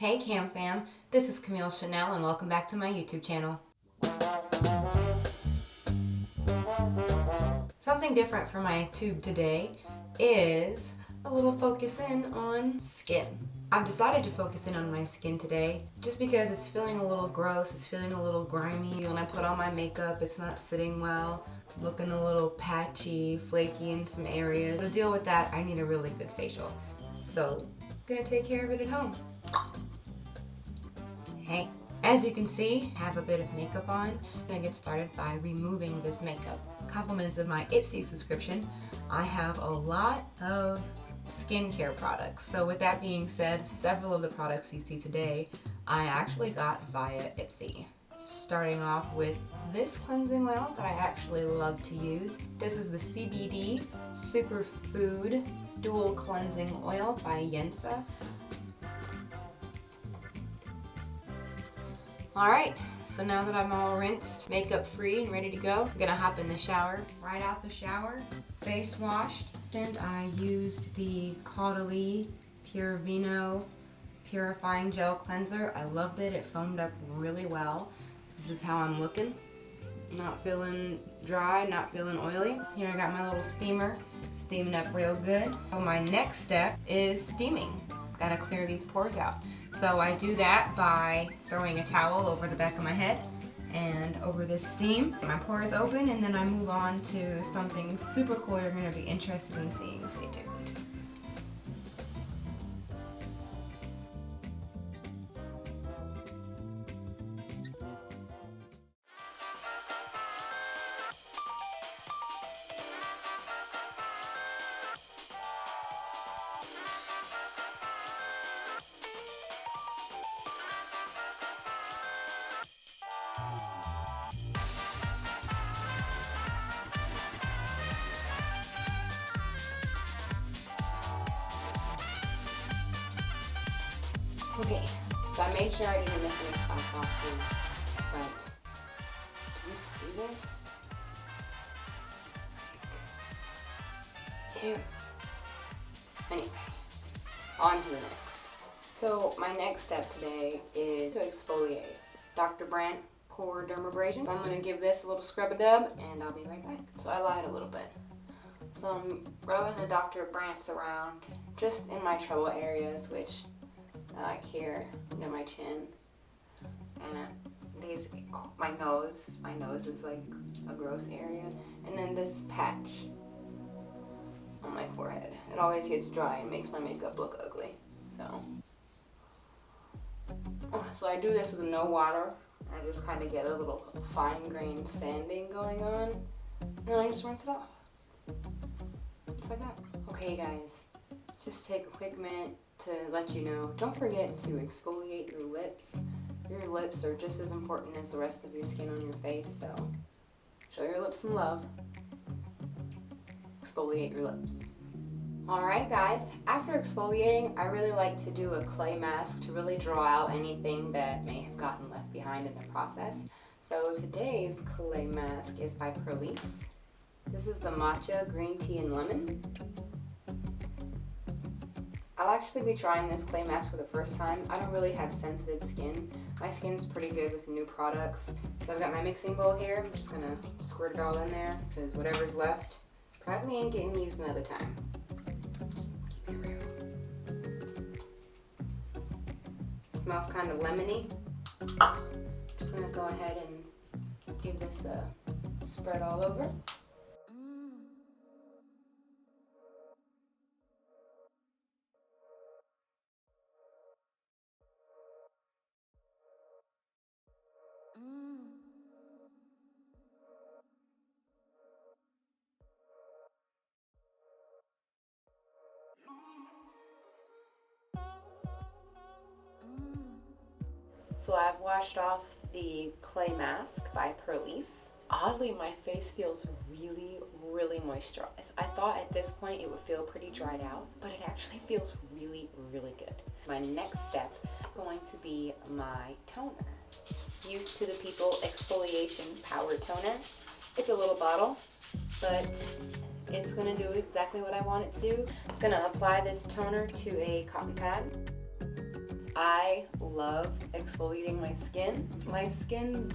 Hey Cam Fam, this is Camille Chanel and welcome back to my YouTube channel. Something different for my tube today is a little focus in on skin. I've decided to focus in on my skin today just because it's feeling a little gross, it's feeling a little grimy. When I put on my makeup, it's not sitting well, looking a little patchy, flaky in some areas. To deal with that, I need a really good facial. So, I'm gonna take care of it at home. Hey, as you can see, I have a bit of makeup on. I'm gonna get started by removing this makeup. Compliments of my Ipsy subscription, I have a lot of skincare products. So with that being said, several of the products you see today, I actually got via Ipsy. Starting off with this cleansing oil that I actually love to use. This is the CBD Superfood Dual Cleansing Oil by Yensa. Alright, so now that I'm all rinsed, makeup free and ready to go, I'm gonna hop in the shower. Right out the shower, face washed, and I used the Caudalie Pure Vino Purifying Gel Cleanser. I loved it, it foamed up really well. This is how I'm looking. Not feeling dry, not feeling oily. Here I got my little steamer, steaming up real good. So my next step is steaming. Gotta clear these pores out. So I do that by throwing a towel over the back of my head and over this steam. My pores open and then I move on to something super cool you're gonna be interested in seeing. Stay tuned. Okay, so I made sure I didn't miss any spots off here, but do you see this? Ew. Anyway, on to the next. So my next step today is to exfoliate. Dr. Brandt Pore Dermabrasion. I'm going to give this a little scrub-a-dub and I'll be right back. So I lied a little bit. So I'm rubbing the Dr. Brandts around just in my trouble areas, which like here near my chin, and these, my nose is like a gross area, and then this patch on my forehead. It always gets dry and makes my makeup look ugly. So I do this with no water. I just kind of get a little fine-grained sanding going on, and then I just rinse it off. Just like that. Okay guys, just take a quick minute to let you know, don't forget to exfoliate your lips. Your lips are just as important as the rest of your skin on your face, so show your lips some love. Exfoliate your lips. Alright guys, after exfoliating, I really like to do a clay mask to really draw out anything that may have gotten left behind in the process. So today's clay mask is by Prelice. This is the matcha, green tea, and lemon. I'll actually be trying this clay mask for the first time. I don't really have sensitive skin. My skin's pretty good with new products. So I've got my mixing bowl here. I'm just gonna squirt it all in there because whatever's left probably ain't getting used another time. Just keep it real. Smells kind of lemony. Just gonna go ahead and give this a spread all over. So I've washed off the clay mask by Prelice. Oddly, my face feels really moisturized. I thought at this point it would feel pretty dried out, but it actually feels really good. My next step is going to be my toner. Youth to the People Exfoliation Power Toner. It's a little bottle, but it's gonna do exactly what I want it to do. I'm gonna apply this toner to a cotton pad. I love exfoliating my skin. My skin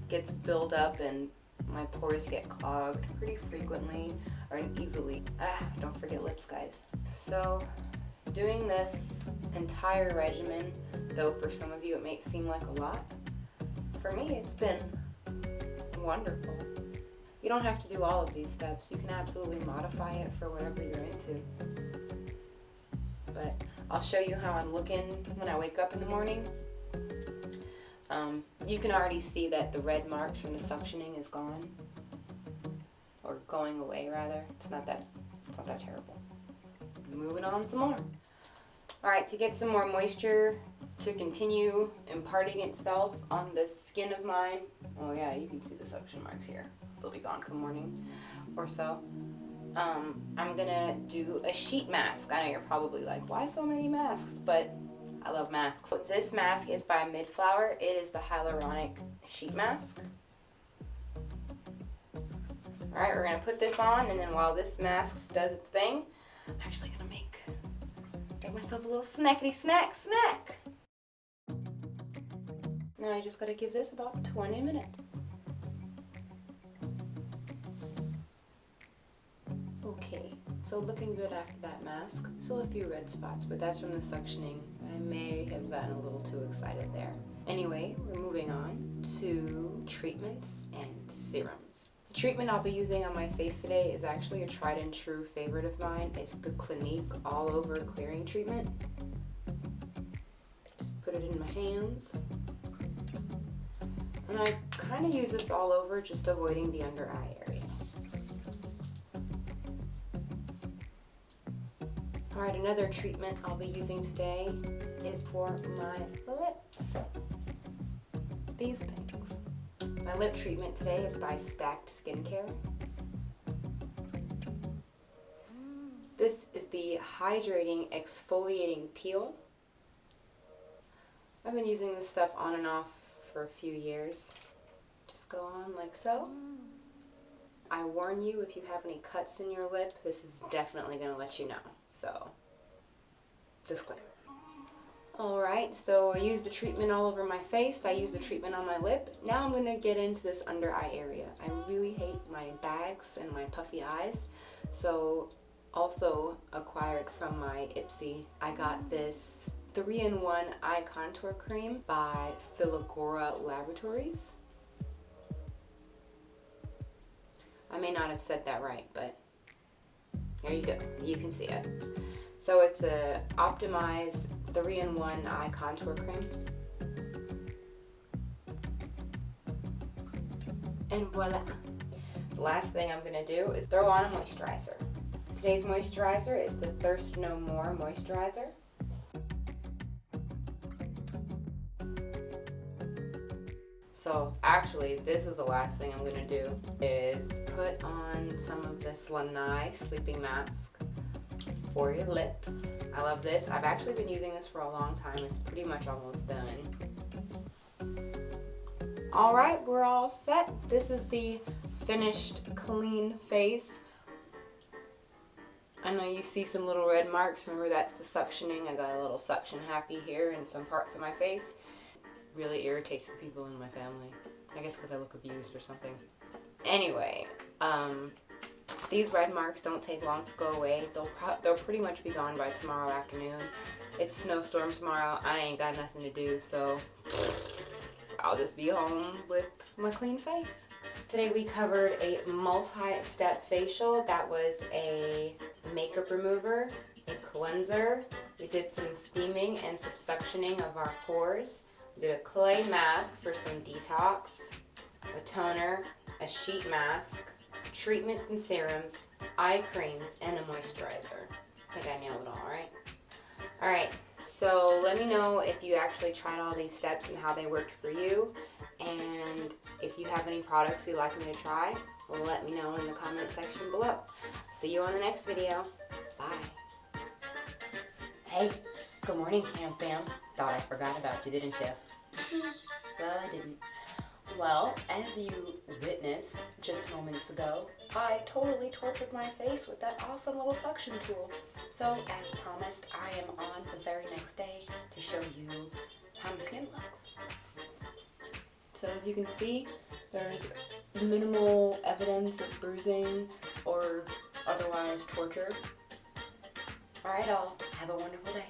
gets build up and my pores get clogged pretty frequently or easily. Don't forget lips, guys. So doing this entire regimen, though for some of you it may seem like a lot, for me it's been wonderful. You don't have to do all of these steps. You can absolutely modify it for whatever you're into. But I'll show you how I'm looking when I wake up in the morning. You can already see that the red marks from the suctioning is gone, or going away rather. It's not that terrible. Moving on some more. All right, to get some more moisture to continue imparting itself on the skin of mine. Oh yeah, you can see the suction marks here. They'll be gone come morning or so. I'm gonna do a sheet mask. I know you're probably like, why so many masks? But I love masks. This mask is by Midflower. It is the hyaluronic sheet mask. All right, we're gonna put this on, and then while this mask does its thing, I'm actually gonna make myself a little snackety snack. Now I just gotta give this about 20 minutes. Okay, so looking good after that mask. Still a few red spots, but that's from the suctioning. I may have gotten a little too excited there. Anyway, we're moving on to treatments and serums. The treatment I'll be using on my face today is actually a tried and true favorite of mine. It's the Clinique All Over Clearing Treatment. Just put it in my hands. And I kind of use this all over, just avoiding the under eye area. Alright, another treatment I'll be using today is for my lips. These things. My lip treatment today is by Stacked Skincare. This is the Hydrating Exfoliating Peel. I've been using this stuff on and off for a few years. Just go on like so. I warn you, if you have any cuts in your lip, this is definitely going to let you know. So, disclaimer. Alright, so I used the treatment all over my face. I used the treatment on my lip. Now I'm going to get into this under eye area. I really hate my bags and my puffy eyes. So, also acquired from my Ipsy, I got this 3-in-1 eye contour cream by Filagora Laboratories. I may not have said that right, but there you go. You can see it. So it's a optimized 3-in-1 eye contour cream. And voila. The last thing I'm going to do is throw on a moisturizer. Today's moisturizer is the Thirst No More moisturizer. So actually, this is the last thing I'm going to do, is put on some of this Lanai sleeping mask for your lips. I love this. I've actually been using this for a long time. It's pretty much almost done. Alright, we're all set. This is the finished clean face. I know you see some little red marks. Remember, that's the suctioning. I got a little suction happy here in some parts of my face. Really irritates the people in my family. I guess because I look abused or something. Anyway, these red marks don't take long to go away. They'll pretty much be gone by tomorrow afternoon. It's a snowstorm tomorrow. I ain't got nothing to do, so I'll just be home with my clean face. Today we covered a multi-step facial. That was a makeup remover, a cleanser. We did some steaming and some suctioning of our pores. We did a clay mask for some detox, a toner, a sheet mask, treatments and serums, eye creams, and a moisturizer. I think I nailed it all, right? Alright, so let me know if you actually tried all these steps and how they worked for you. And if you have any products you'd like me to try, let me know in the comment section below. See you on the next video. Bye. Hey, good morning, Cam Fam. Thought I forgot about you, didn't you? Well, I didn't. Well, as you witnessed just moments ago, I totally tortured my face with that awesome little suction tool. So, as promised, I am on the very next day to show you how my skin looks. So as you can see, there's minimal evidence of bruising or otherwise torture. Alright all, have a wonderful day.